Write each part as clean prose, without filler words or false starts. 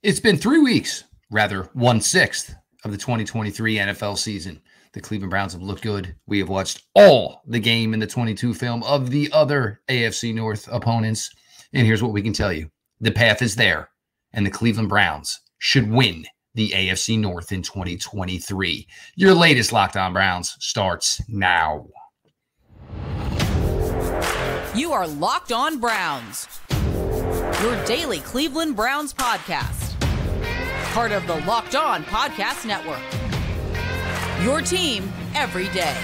It's been 3 weeks, rather 1/6 of the 2023 NFL season. The Cleveland Browns have looked good. We have watched all the game in the 22 film of the other AFC North opponents. And here's what we can tell you. The path is there, and the Cleveland Browns should win the AFC North in 2023. Your latest LockOn Browns starts now. You are Locked On Browns, your daily Cleveland Browns podcast. Part of the Locked On Podcast Network. Your team every day.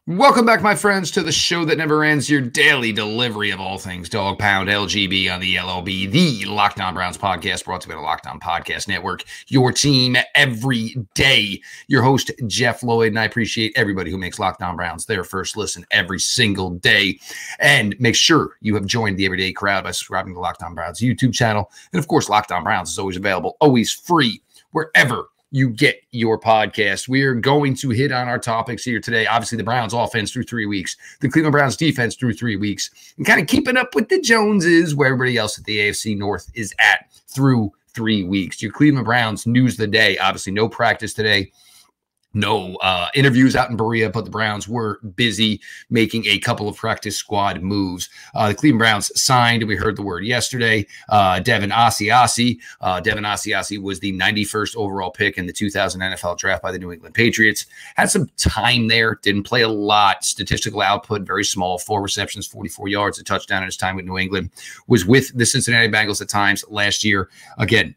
Welcome back, my friends, to the show that never ends, your daily delivery of all things Dog Pound LGB on the LOB, the Locked On Browns podcast, brought to you by the Locked On Podcast Network, your team every day. Your host, Jeff Lloyd, and I appreciate everybody who makes Locked On Browns their first listen every single day. And make sure you have joined the everyday crowd by subscribing to the Locked On Browns YouTube channel. And, of course, Locked On Browns is always available, always free, wherever you get your podcast. We are going to hit on our topics here today. Obviously, the Browns offense through 3 weeks, the Cleveland Browns defense through 3 weeks, and kind of keeping up with the Joneses where everybody else at the AFC North is at through 3 weeks. Your Cleveland Browns news of the day. Obviously, no practice today. No interviews out in Berea, but the Browns were busy making a couple of practice squad moves. The Cleveland Browns signed, we heard the word yesterday, Devin Asiasi. Devin Asiasi was the 91st overall pick in the 2000 NFL draft by the New England Patriots. Had some time there, didn't play a lot. Statistical output, very small, 4 receptions, 44 yards, a touchdown in his time with New England. Was with the Cincinnati Bengals at times last year. Again,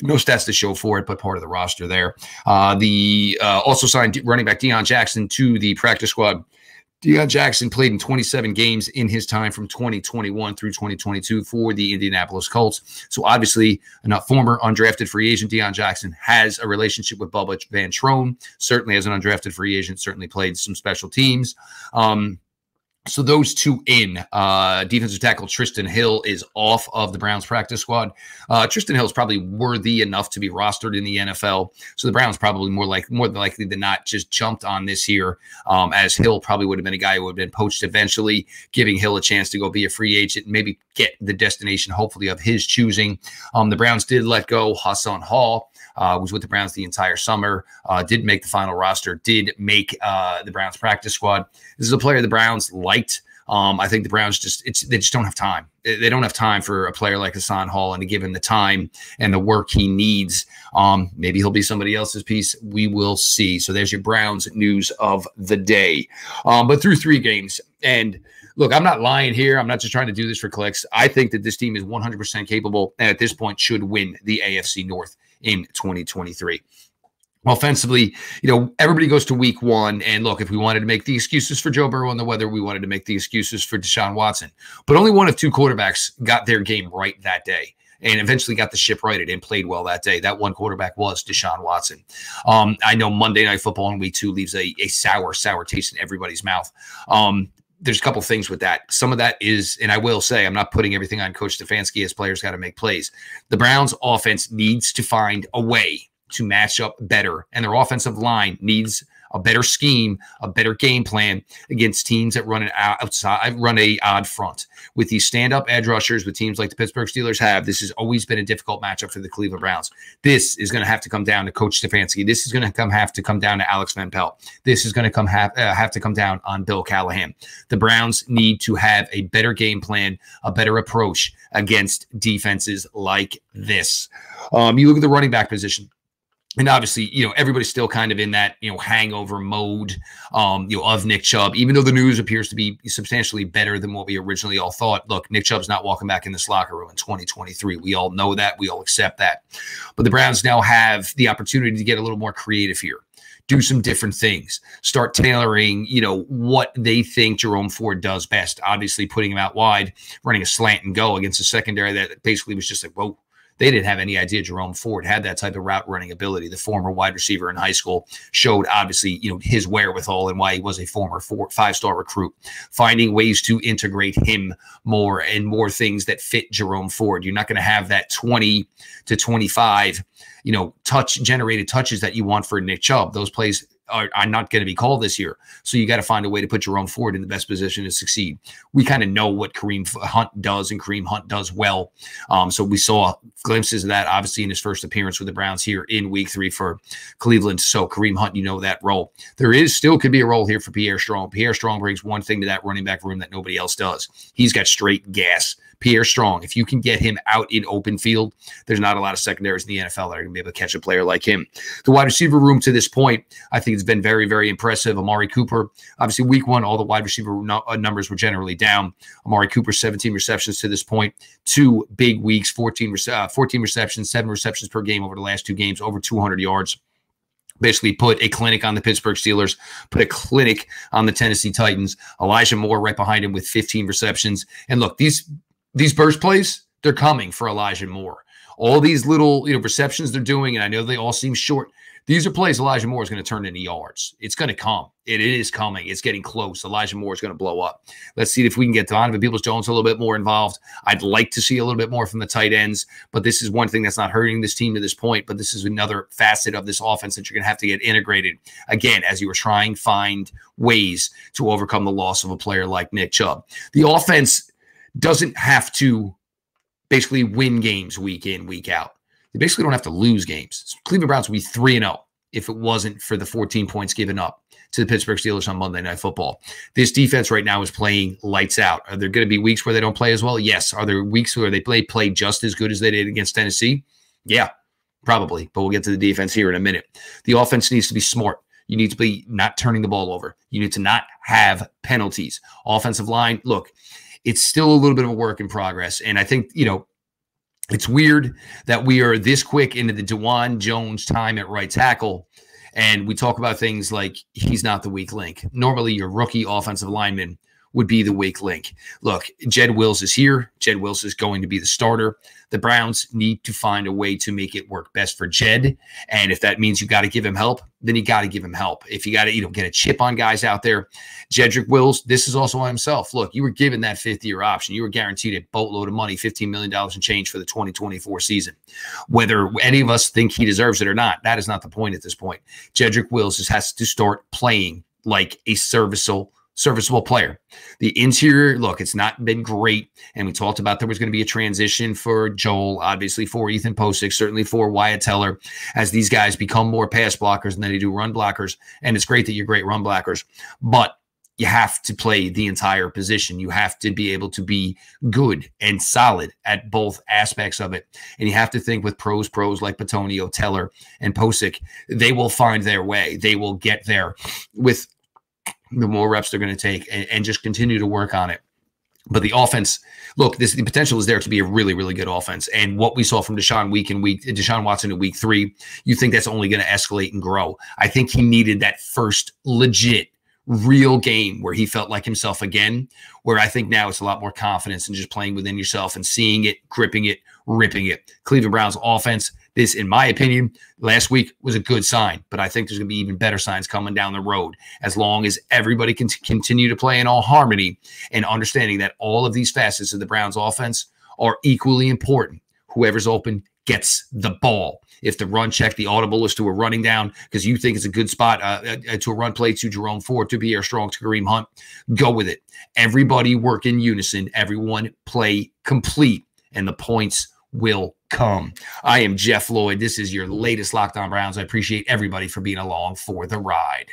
no stats to show for it, but part of the roster there. Also signed running back Deshaun Jackson to the practice squad. Deshaun Jackson played in 27 games in his time from 2021 through 2022 for the Indianapolis Colts. So obviously, a former undrafted free agent, Deshaun Jackson, has a relationship with Bubba Van Trone. Certainly as an undrafted free agent, certainly played some special teams. So those two in. Defensive tackle Tristan Hill is off of the Browns practice squad. Tristan Hill is probably worthy enough to be rostered in the NFL. So the Browns probably more than likely than not just jumped on this here, as Hill probably would have been a guy who would have been poached eventually, giving Hill a chance to go be a free agent and maybe get the destination, hopefully, of his choosing. The Browns did let go Hassan Hall. Was with the Browns the entire summer, did make the final roster, did make the Browns practice squad. This is a player the Browns liked. I think the Browns they just don't have time. They don't have time for a player like Hassan Hall, and to give him the time and the work he needs. Maybe he'll be somebody else's piece. We will see. So there's your Browns news of the day. But through 3 games, and look, I'm not lying here. I'm not just trying to do this for clicks. I think that this team is 100% capable, and at this point should win the AFC North in 2023. Offensively, everybody goes to week 1, and look, if we wanted to make the excuses for Joe Burrow and the weather, we wanted to make the excuses for Deshaun Watson. But only one of 2 quarterbacks got their game right that day and eventually got the ship righted and played well that day. That one quarterback was Deshaun Watson. I know Monday Night Football in week 2 leaves a sour taste in everybody's mouth. There's a couple things with that. Some of that is, and I will say, I'm not putting everything on Coach Stefanski as players got to make plays. The Browns offense needs to find a way to match up better, and their offensive line needs a better scheme, a better game plan against teams that run a odd front. With these stand-up edge rushers, with teams like the Pittsburgh Steelers have, this has always been a difficult matchup for the Cleveland Browns. This is going to have to come down to Coach Stefanski. This is going to have to come down to Alex Van Pelt. This is going to have to come down on Bill Callahan. The Browns need to have a better game plan, a better approach against defenses like this. You look at the running back position. And obviously, everybody's still kind of in that, hangover mode, of Nick Chubb, even though the news appears to be substantially better than what we originally all thought. Look, Nick Chubb's not walking back in this locker room in 2023. We all know that. We all accept that. But the Browns now have the opportunity to get a little more creative here. Do some different things, start tailoring, what they think Jerome Ford does best. Obviously, putting him out wide, running a slant and go against a secondary that basically was just like, whoa, They didn't have any idea Jerome Ford had that type of route running ability. The former wide receiver in high school showed, obviously, his wherewithal and why he was a former 5-star recruit. Finding ways to integrate him more and more things that fit Jerome Ford. You're not going to have that 20 to 25, generated touches that you want for Nick Chubb. Those plays are not going to be called this year. So you got to find a way to put Jerome Ford in the best position to succeed. We kind of know what Kareem Hunt does, and Kareem Hunt does well. So we saw glimpses of that, obviously, in his first appearance with the Browns here in week 3 for Cleveland. So Kareem Hunt, that role. There still could be a role here for Pierre Strong. Pierre Strong brings one thing to that running back room that nobody else does. He's got straight gas. Pierre Strong, if you can get him out in open field, there's not a lot of secondaries in the NFL that are going to be able to catch a player like him. The wide receiver room to this point, I think it's been very, very impressive. Amari Cooper, obviously week 1, all the wide receiver numbers were generally down. Amari Cooper, 17 receptions to this point, 2 big weeks, 14 receptions, 7 receptions per game over the last 2 games, over 200 yards. Basically put a clinic on the Pittsburgh Steelers, put a clinic on the Tennessee Titans. Elijah Moore right behind him with 15 receptions. And look, these burst plays, they're coming for Elijah Moore. All these little receptions they're doing, and I know they all seem short. These are plays Elijah Moore is going to turn into yards. It's going to come. It is coming. It's getting close. Elijah Moore is going to blow up. Let's see if we can get Donovan Peoples-Jones a little bit more involved. I'd like to see a little bit more from the tight ends, but this is one thing that's not hurting this team to this point, but this is another facet of this offense that you're going to have to get integrated, again, as you were trying to find ways to overcome the loss of a player like Nick Chubb. The offense doesn't have to basically win games week in, week out. They basically don't have to lose games. Cleveland Browns would be 3-0 if it wasn't for the 14 points given up to the Pittsburgh Steelers on Monday Night Football. This defense right now is playing lights out. Are there going to be weeks where they don't play as well? Yes. Are there weeks where they play just as good as they did against Tennessee? Yeah, probably. But we'll get to the defense here in a minute. The offense needs to be smart. You need to be not turning the ball over. You need to not have penalties. Offensive line, look, it's still a little bit of a work in progress. And I think, it's weird that we are this quick into the DeJuan Jones time at right tackle, and we talk about things like he's not the weak link. Normally, your rookie offensive lineman would be the weak link. Look, Jed Wills is here. Jed Wills is going to be the starter. The Browns need to find a way to make it work best for Jed, and if that means you got to give him help, then you got to give him help. If you got to, get a chip on guys out there, Jedrick Wills, this is also on himself. Look, you were given that 5th-year option. You were guaranteed a boatload of money, $15 million in change for the 2024 season. Whether any of us think he deserves it or not, that is not the point at this point. Jedrick Wills just has to start playing like a serviceable player. The interior, look, it's not been great. And we talked about there was going to be a transition for Joel, obviously for Ethan Posick, certainly for Wyatt Teller, as these guys become more pass blockers than they do run blockers. And it's great that you're great run blockers, but you have to play the entire position. You have to be able to be good and solid at both aspects of it. And you have to think with pros like Petonio, Teller, and Posick, they will find their way. They will get there with the more reps they're going to take and just continue to work on it. But the offense, look, the potential is there to be a really, really good offense. And what we saw from Deshaun Watson in week 3, you think that's only going to escalate and grow. I think he needed that first legit real game where he felt like himself again, where I think now it's a lot more confidence in just playing within yourself and seeing it, gripping it, ripping it. Cleveland Browns offense, this, in my opinion, last week was a good sign, but I think there's going to be even better signs coming down the road as long as everybody can continue to play in all harmony and understanding that all of these facets of the Browns offense are equally important. Whoever's open gets the ball. If the run check, the audible is to a running down because you think it's a good spot to a run play to Jerome Ford, to Pierre Strong, to Kareem Hunt, go with it. Everybody work in unison. Everyone play complete, and the points will come. I am Jeff Lloyd. This is your latest Locked On Browns. I appreciate everybody for being along for the ride.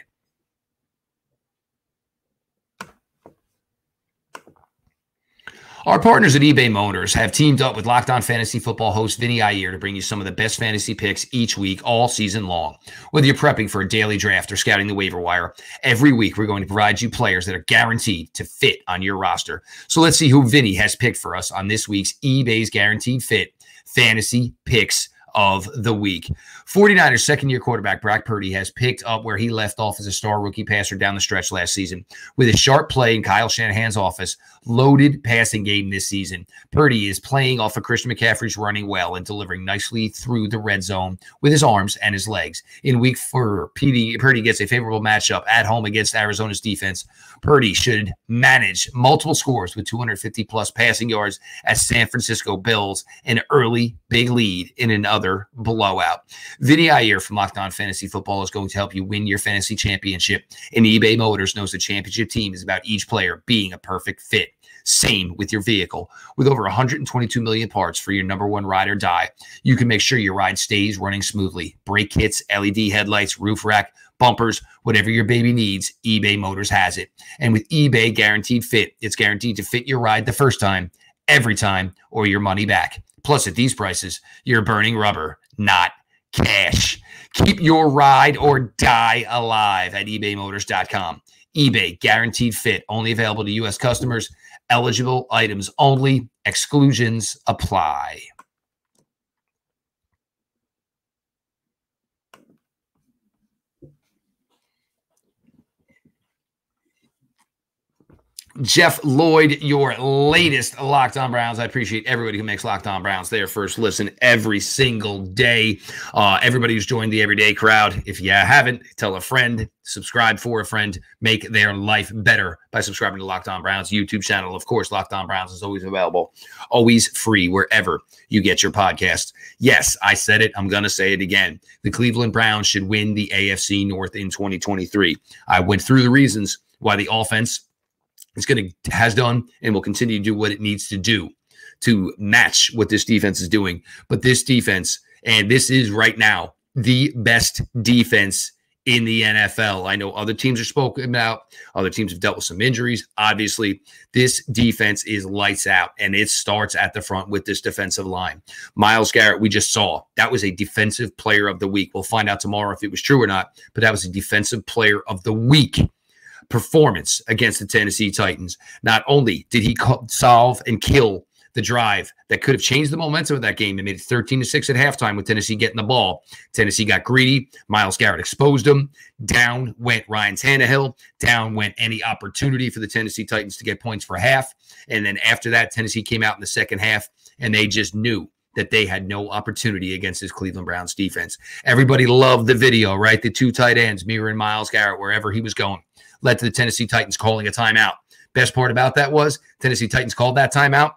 Our partners at eBay Motors have teamed up with Locked On Fantasy Football host Vinny Iyer to bring you some of the best fantasy picks each week, all season long. Whether you're prepping for a daily draft or scouting the waiver wire, every week we're going to provide you players that are guaranteed to fit on your roster. So let's see who Vinny has picked for us on this week's eBay's Guaranteed Fit Fantasy Picks of the week. 49ers second-year quarterback Brock Purdy has picked up where he left off as a star rookie passer down the stretch last season. With a sharp play in Kyle Shanahan's office, loaded passing game this season, Purdy is playing off of Christian McCaffrey's running well and delivering nicely through the red zone with his arms and his legs. In week 4, Purdy gets a favorable matchup at home against Arizona's defense. Purdy should manage multiple scores with 250-plus passing yards as San Francisco builds an early big lead in another blowout. Vinny Iyer from LockOn Fantasy Football is going to help you win your fantasy championship, and eBay Motors knows the championship team is about each player being a perfect fit. Same with your vehicle. With over 122 million parts for your number one ride or die, you can make sure your ride stays running smoothly. Brake kits, LED headlights, roof rack, bumpers, whatever your baby needs, eBay Motors has it. And with eBay Guaranteed Fit, it's guaranteed to fit your ride the first time, every time, or your money back. Plus, at these prices, you're burning rubber, not cash. Keep your ride or die alive at ebaymotors.com. eBay Guaranteed Fit, only available to U.S. customers. Eligible items only. Exclusions apply. Jeff Lloyd, your latest Locked On Browns. I appreciate everybody who makes Locked On Browns their first listen every single day. Everybody who's joined the everyday crowd. If you haven't, tell a friend, subscribe for a friend, make their life better by subscribing to Locked On Browns YouTube channel. Of course, Locked On Browns is always available, always free wherever you get your podcasts. Yes, I said it. I'm going to say it again. The Cleveland Browns should win the AFC North in 2023. I went through the reasons why the offense has done and will continue to do what it needs to do to match what this defense is doing. But this defense, and this is right now the best defense in the NFL. I know other teams are spoken about. Other teams have dealt with some injuries. Obviously, this defense is lights out, and it starts at the front with this defensive line. Myles Garrett, we just saw, that was a defensive player of the week. We'll find out tomorrow if it was true or not, but that was a defensive player of the week performance against the Tennessee Titans. Not only did he solve and kill the drive that could have changed the momentum of that game and made it 13-6 at halftime with Tennessee getting the ball. Tennessee got greedy. Myles Garrett exposed them. Down went Ryan Tannehill. Down went any opportunity for the Tennessee Titans to get points for half. And then after that, Tennessee came out in the second half, and they just knew that they had no opportunity against this Cleveland Browns defense. Everybody loved the video, right? The two tight ends mirroring Myles Garrett wherever he was going. Led to the Tennessee Titans calling a timeout. Best part about that was Tennessee Titans called that timeout.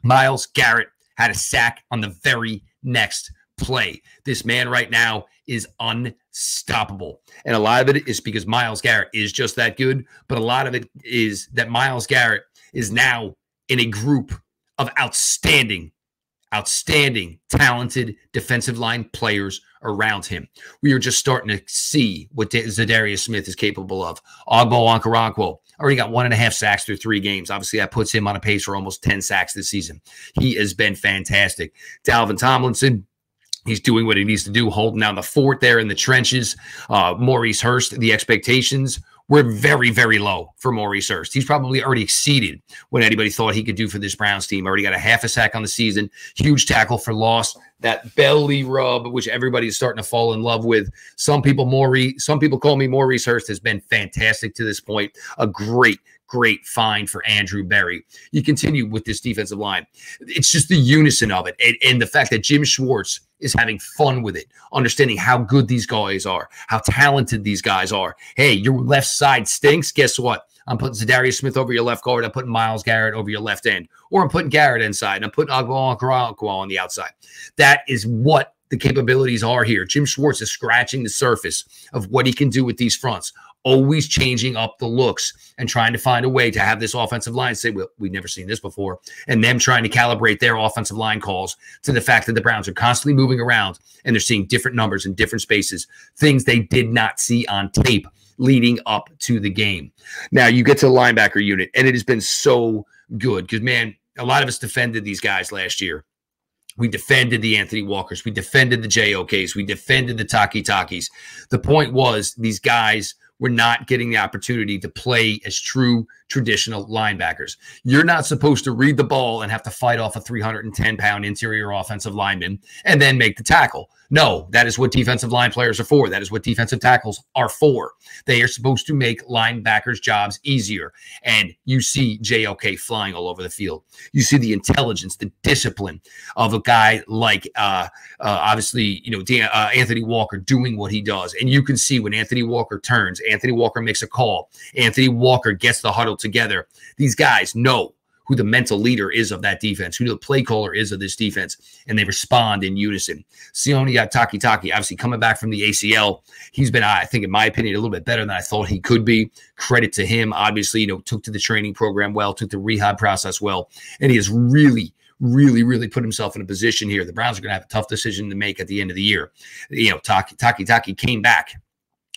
Myles Garrett had a sack on the very next play. This man right now is unstoppable. And a lot of it is because Myles Garrett is just that good, but a lot of it is that Myles Garrett is now in a group of outstanding, talented defensive line players around him. We are just starting to see what Zadarius Smith is capable of. Ogbo Okoronkwo already got 1.5 sacks through 3 games. Obviously, that puts him on a pace for almost 10 sacks this season. He has been fantastic. Dalvin Tomlinson, he's doing what he needs to do, holding down the fort there in the trenches. Maurice Hurst, the expectations were very, very low for Maurice Hurst. He's probably already exceeded what anybody thought he could do for this Browns team. Already got a 0.5 sack on the season. Huge tackle for loss. That belly rub, which everybody is starting to fall in love with. Some people call me Maurice Hurst, has been fantastic to this point. A great find for Andrew Berry. You continue with this defensive line. It's just the unison of it. And the fact that Jim Schwartz is having fun with it, understanding how good these guys are, how talented these guys are. Hey, your left side stinks. Guess what? I'm putting Zadarius Smith over your left guard. I'm putting Myles Garrett over your left end. Or I'm putting Garrett inside. And I'm putting Ogbo Okoronkwo on the outside. That is what the capabilities are here. Jim Schwartz is scratching the surface of what he can do with these fronts. Always changing up the looks and trying to find a way to have this offensive line say, well, we've never seen this before. And them trying to calibrate their offensive line calls to the fact that the Browns are constantly moving around and they're seeing different numbers in different spaces, things they did not see on tape leading up to the game. Now you get to the linebacker unit, and it has been so good because, man, a lot of us defended these guys last year. We defended the Anthony Walkers. We defended the JOKs. We defended the Taki Takis. The point was these guys were not getting the opportunity to play as true traditional linebackers. You're not supposed to read the ball and have to fight off a 310-pound interior offensive lineman and then make the tackle. No, that is what defensive line players are for. That is what defensive tackles are for. They are supposed to make linebackers' jobs easier. And you see JOK flying all over the field. You see the intelligence, the discipline of a guy like, obviously, Anthony Walker doing what he does. And you can see when Anthony Walker turns, Anthony Walker makes a call, Anthony Walker gets the huddle together. These guys know who the mental leader is of that defense, who the play caller is of this defense, and they respond in unison. Sione Takitaki, obviously coming back from the ACL, he's been, I think, in my opinion, a little bit better than I thought he could be. Credit to him. Obviously, took to the training program well, took the rehab process well, and he has really put himself in a position here. The Browns are going to have a tough decision to make at the end of the year. Taki came back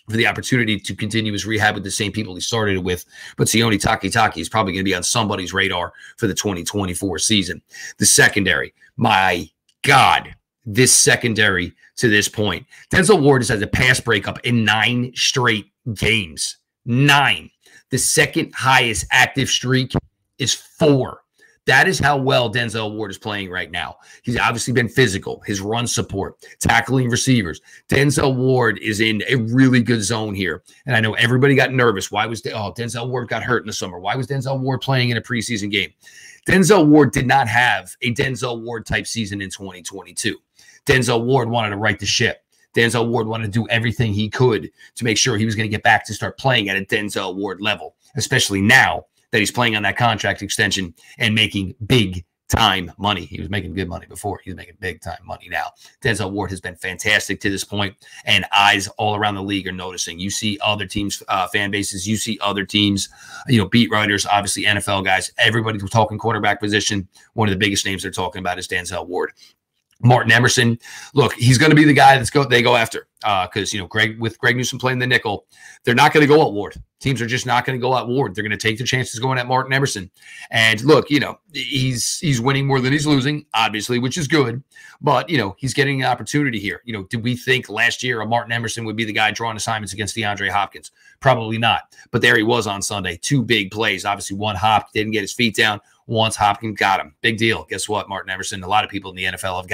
for the opportunity to continue his rehab with the same people he started it with. But Sione Takitaki is probably going to be on somebody's radar for the 2024 season. The secondary, my God, this secondary to this point. Denzel Ward has had a pass breakup in 9 straight games. 9. The second highest active streak is 4. That is how well Denzel Ward is playing right now. He's obviously been physical, his run support, tackling receivers. Denzel Ward is in a really good zone here. And I know everybody got nervous. Why was Denzel Ward got hurt in the summer? Why was Denzel Ward playing in a preseason game? Denzel Ward did not have a Denzel Ward type season in 2022. Denzel Ward wanted to right the ship. Denzel Ward wanted to do everything he could to make sure he was going to get back to start playing at a Denzel Ward level, especially now that he's playing on that contract extension and making big-time money. He was making good money before. He's making big-time money now. Denzel Ward has been fantastic to this point, and eyes all around the league are noticing. You see other teams' fan bases. You see other teams, beat writers, obviously NFL guys. Everybody's talking quarterback position. One of the biggest names they're talking about is Denzel Ward. Martin Emerson, look, he's going to be the guy they go after because, with Greg Newsome playing the nickel, they're not going to go at Ward. Teams are just not going to go at Ward. They're going to take their chances going at Martin Emerson. And look, he's winning more than he's losing, obviously, which is good. But, he's getting an opportunity here. Did we think last year a Martin Emerson would be the guy drawing assignments against DeAndre Hopkins? Probably not. But there he was on Sunday. 2 big plays. Obviously, one Hop didn't get his feet down. Once Hopkins got him. Big deal. Guess what? Martin Emerson, a lot of people in the NFL have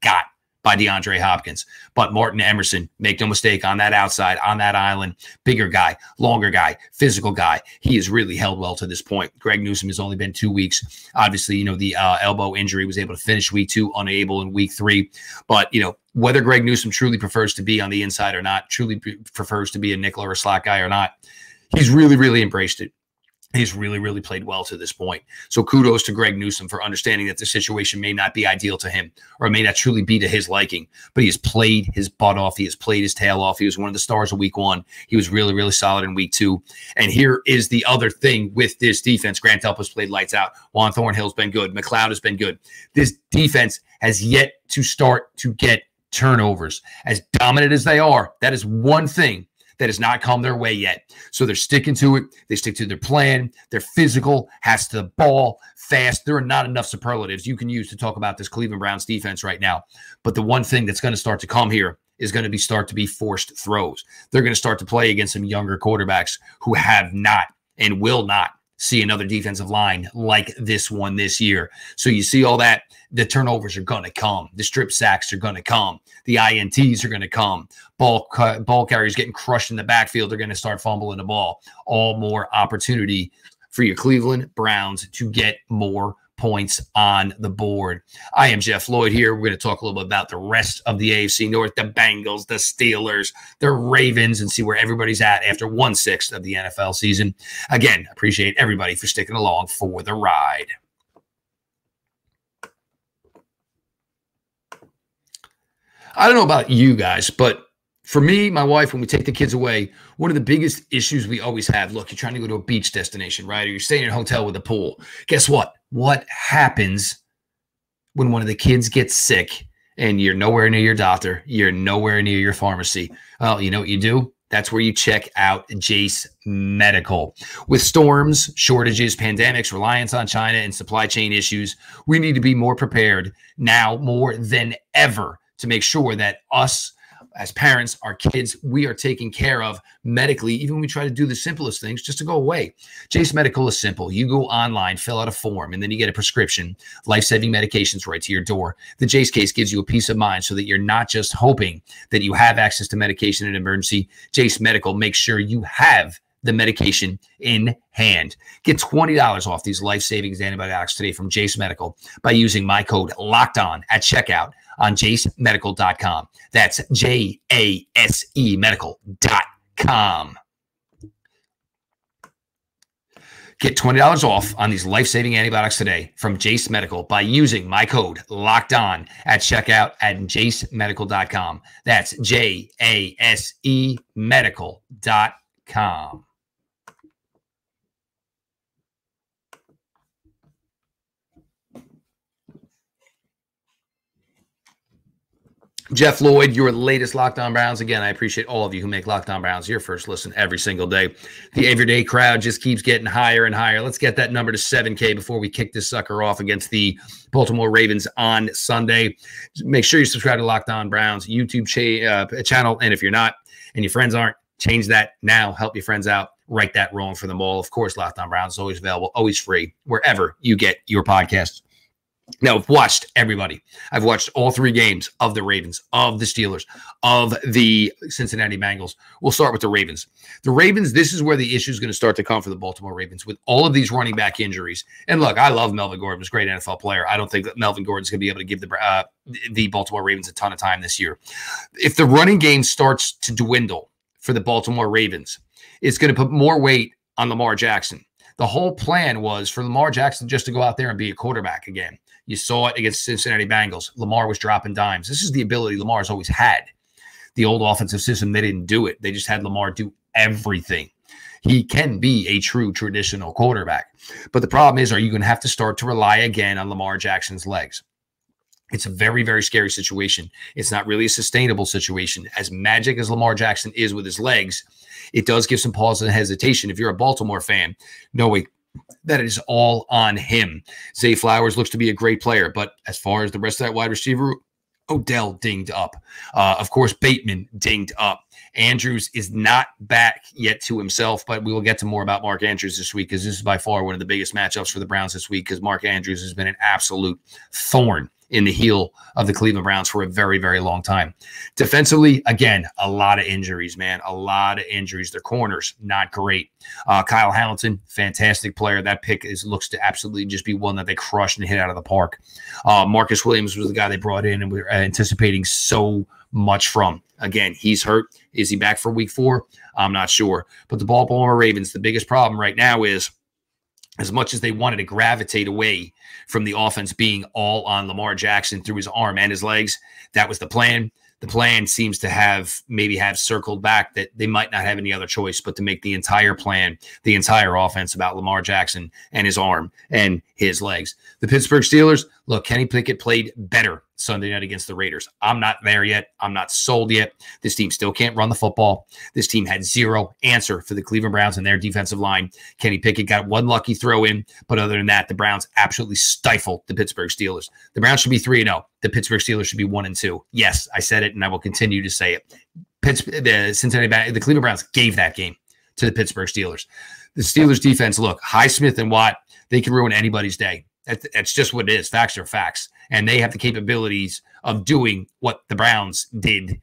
got by DeAndre Hopkins. But Martin Emerson, make no mistake, on that outside, on that island, bigger guy, longer guy, physical guy. He has really held well to this point. Greg Newsome has only been 2 weeks. Obviously, the elbow injury, was able to finish week 2, unable in week 3. But, whether Greg Newsome truly prefers to be on the inside or not, truly prefers to be a nickel or a slot guy or not, he's really embraced it. He's really played well to this point. So kudos to Greg Newsome for understanding that the situation may not be ideal to him or may not truly be to his liking, but he has played his butt off. He has played his tail off. He was one of the stars of week 1. He was really solid in week 2. And here is the other thing with this defense. Grant Delpit's played lights out. Juan Thornhill's been good. McLeod has been good. This defense has yet to start to get turnovers. As dominant as they are, that is one thing that has not come their way yet. So they're sticking to it. They stick to their plan. They're physical, has the ball, fast. There are not enough superlatives you can use to talk about this Cleveland Browns defense right now. But the one thing that's going to start to come here is going to start to be forced throws. They're going to start to play against some younger quarterbacks who have not and will not see another defensive line like this one this year. So you see all that. The turnovers are going to come. The strip sacks are going to come. The INTs are going to come. Ball carriers getting crushed in the backfield. They're going to start fumbling the ball. All more opportunity for your Cleveland Browns to get more points on the board. I am Jeff Lloyd here. We're going to talk a little bit about the rest of the AFC North, the Bengals, the Steelers, the Ravens, and see where everybody's at after 1/6 of the NFL season. Again, appreciate everybody for sticking along for the ride. I don't know about you guys, but for me, my wife, when we take the kids away, one of the biggest issues we always have, look, you're trying to go to a beach destination, right? Or you're staying in a hotel with a pool. Guess what? What happens when one of the kids gets sick and you're nowhere near your doctor, you're nowhere near your pharmacy? Well, you know what you do? That's where you check out JACE Medical. With storms, shortages, pandemics, reliance on China, and supply chain issues, we need to be more prepared now more than ever to make sure that us as parents, our kids, we are taken care of medically, even when we try to do the simplest things just to go away. JACE Medical is simple. You go online, fill out a form, and then you get a prescription, life-saving medications right to your door. The JACE case gives you a peace of mind so that you're not just hoping that you have access to medication in an emergency. JACE Medical makes sure you have the medication in hand. Get $20 off these life-saving antibiotics today from JACE Medical by using my code LOCKEDON at checkout on JaceMedical.com. That's JASE Medical.com. Get $20 off on these life-saving antibiotics today from JACE Medical by using my code LOCKEDON at checkout at JaceMedical.com. That's JASE Medical.com. Jeff Lloyd, your latest LockOn Browns. Again, I appreciate all of you who make LockOn Browns your first listen every single day. The everyday crowd just keeps getting higher and higher. Let's get that number to 7K before we kick this sucker off against the Baltimore Ravens on Sunday. Make sure you subscribe to LockOn Browns YouTube channel. And if you're not and your friends aren't, change that now. Help your friends out. Right that wrong for them all. Of course, LockOn Browns is always available, always free, wherever you get your podcasts. Now, I've watched everybody. I've watched all 3 games of the Ravens, of the Steelers, of the Cincinnati Bengals. We'll start with the Ravens. The Ravens, this is where the issue is going to start to come for the Baltimore Ravens with all of these running back injuries. And look, I love Melvin Gordon. He's a great NFL player. I don't think that Melvin Gordon's going to be able to give the Baltimore Ravens a ton of time this year. If the running game starts to dwindle for the Baltimore Ravens, it's going to put more weight on Lamar Jackson. The whole plan was for Lamar Jackson just to go out there and be a quarterback again. You saw it against Cincinnati Bengals. Lamar was dropping dimes. This is the ability Lamar's always had. The old offensive system, they didn't do it. They just had Lamar do everything. He can be a true traditional quarterback. But the problem is, are you going to have to start to rely again on Lamar Jackson's legs? It's a very, very scary situation. It's not really a sustainable situation. As magic as Lamar Jackson is with his legs, it does give some pause and hesitation. If you're a Baltimore fan, knowing that it is all on him. Zay Flowers looks to be a great player, but as far as the rest of that wide receiver, Odell dinged up. Of course, Bateman dinged up. Andrews is not back yet to himself, but we will get to more about Mark Andrews this week because this is by far one of the biggest matchups for the Browns this week because Mark Andrews has been an absolute thorn in the heel of the Cleveland Browns for a very, very long time. Defensively, again, a lot of injuries, man. A lot of injuries. Their corners, not great. Kyle Hamilton, fantastic player. That pick looks to absolutely just be one that they crushed and hit out of the park. Marcus Williams was the guy they brought in and we were anticipating so much from. Again, he's hurt. Is he back for week 4? I'm not sure. But the Baltimore Ravens, the biggest problem right now is as much as they wanted to gravitate away from the offense being all on Lamar Jackson through his arm and his legs, that was the plan. The plan seems to have circled back that they might not have any other choice but to make the entire plan, the entire offense about Lamar Jackson and his arm and his legs. The Pittsburgh Steelers, look, Kenny Pickett played better Sunday night against the Raiders. I'm not there yet. I'm not sold yet. This team still can't run the football. This team had zero answer for the Cleveland Browns and their defensive line. Kenny Pickett got one lucky throw in, but other than that, the Browns absolutely stifled the Pittsburgh Steelers. The Browns should be 3-0. The Pittsburgh Steelers should be 1-2. Yes, I said it, and I will continue to say it. The Cleveland Browns gave that game to the Pittsburgh Steelers. The Steelers defense, look, Highsmith and Watt, they can ruin anybody's day. That's just what it is. Facts are facts. And they have the capabilities of doing what the Browns did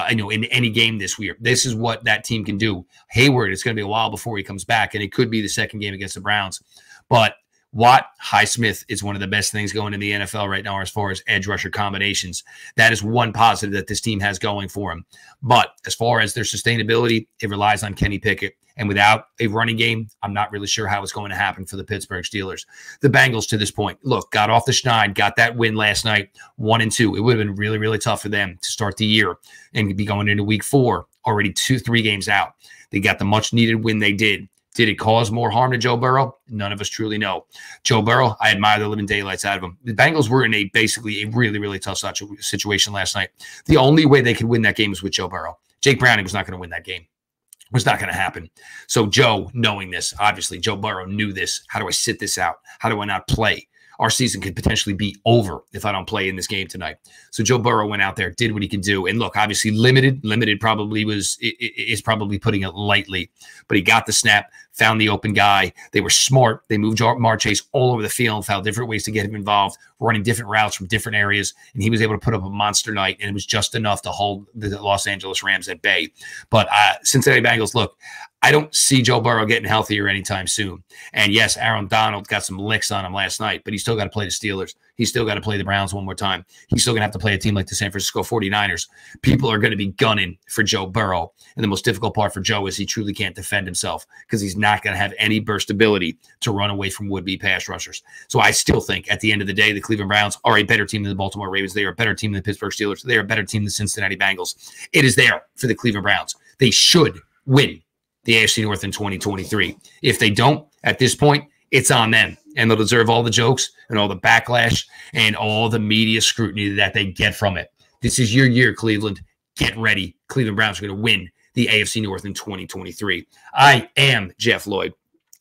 in any game this year. This is what that team can do. Hayward, it's going to be a while before he comes back, and it could be the second game against the Browns. But Watt, Highsmith is one of the best things going in the NFL right now as far as edge rusher combinations. That is one positive that this team has going for them. But as far as their sustainability, it relies on Kenny Pickett. And without a running game, I'm not really sure how it's going to happen for the Pittsburgh Steelers. The Bengals to this point, look, got off the schneid, got that win last night, 1-2. It would have been really, really tough for them to start the year and be going into week 4, already 2-3 games out. They got the much-needed win they did. Did it cause more harm to Joe Burrow? None of us truly know. Joe Burrow, I admire the living daylights out of him. The Bengals were in basically a really, really tough situation last night. The only way they could win that game was with Joe Burrow. Jake Browning was not going to win that game. It was not going to happen. So Joe, knowing this, obviously Joe Burrow knew this. How do I sit this out? How do I not play? our season could potentially be over if I don't play in this game tonight. So Joe Burrow went out there, did what he could do. And look, obviously limited probably is probably putting it lightly, but he got the snap, found the open guy. They were smart. They moved Chase all over the field, found different ways to get him involved, running different routes from different areas. And he was able to put up a monster night, and it was just enough to hold the Los Angeles Rams at bay. But Cincinnati Bengals, look, I don't see Joe Burrow getting healthier anytime soon. And yes, Aaron Donald got some licks on him last night, but he's still got to play the Steelers. He's still got to play the Browns one more time. He's still going to have to play a team like the San Francisco 49ers. People are going to be gunning for Joe Burrow. And the most difficult part for Joe is he truly can't defend himself because he's not going to have any burst ability to run away from would-be pass rushers. So I still think at the end of the day, the Cleveland Browns are a better team than the Baltimore Ravens. They are a better team than the Pittsburgh Steelers. They are a better team than the Cincinnati Bengals. It is there for the Cleveland Browns. They should win the AFC North in 2023. If they don't, at this point, it's on them. And they'll deserve all the jokes and all the backlash and all the media scrutiny that they get from it. This is your year, Cleveland. Get ready. Cleveland Browns are going to win the AFC North in 2023. I am Jeff Lloyd.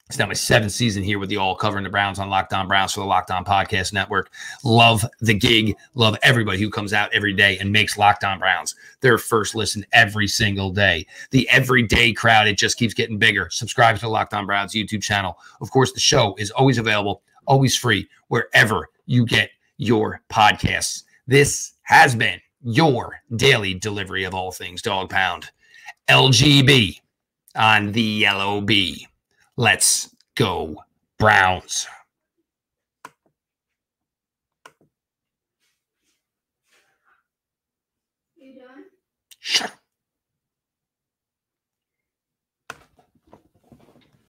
It's now my 7th season here with you all covering the Browns on LockOn Browns for the LockOn Podcast Network. Love the gig. Love everybody who comes out every day and makes LockOn Browns their first listen every single day. The everyday crowd, it just keeps getting bigger. Subscribe to the LockOn Browns YouTube channel. Of course, the show is always available, always free, wherever you get your podcasts. This has been your daily delivery of all things Dog Pound. LGB on the LOB. Let's go, Browns. You done?